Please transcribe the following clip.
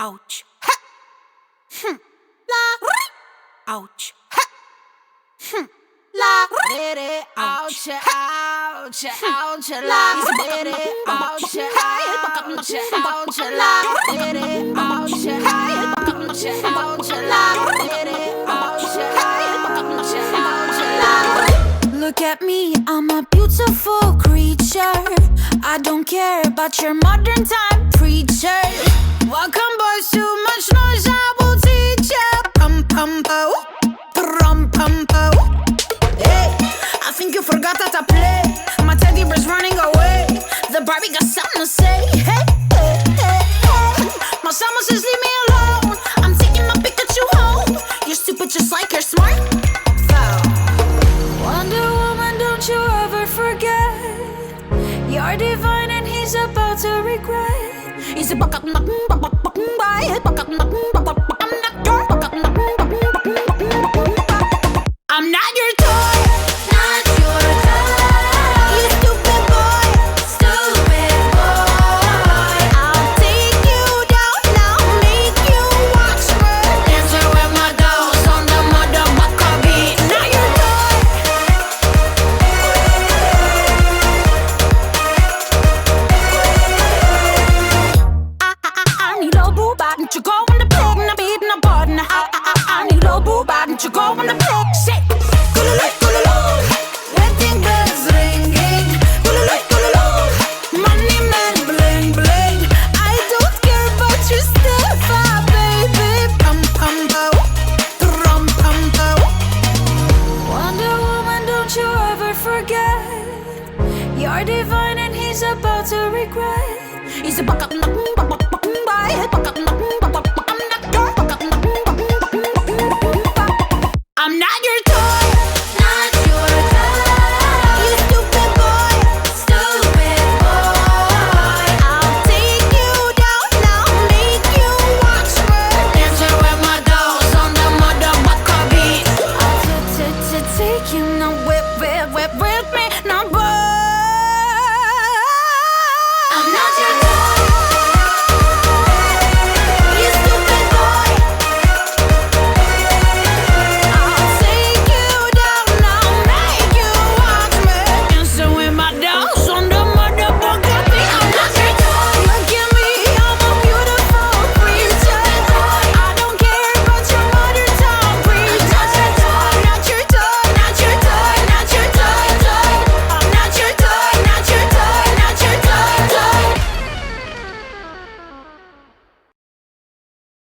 ouch, ha, la, ouch, ha, la, ouch, ouch, ouch, la, ouch, ouch, Look at me, I'm a beautiful creature. I don't care about your modern time preacher. Welcome boys, too much noise, I will teach ya. Pum pum po, pum pum po. Hey, I think you forgot that I play. My teddy bear's running away. The Barbie got something to say. Hey, hey, hey, hey. My summer says leave me alone. I'm taking my Pikachu home. You're stupid just like you're smart. Wonder Woman, don't you ever forget. You're divine and he's about to regret. He's about to I'm not your toy, not your toy. You stupid boy, stupid boy. I'll take you down, I'll make you watch me. Dancing with my dolls on the motherfucker beat. Not your toy. I need a boo bot, and you go in the pig, and I'm beating a button. I need a boo bot, and you go in the pig. Shit. Wedding bells ringing. Money man bling bling. I don't care about your stuff, baby. Pum pum po, pum pum po. Wonder Woman, don't you ever forget. You're divine and he's about to regret. He's about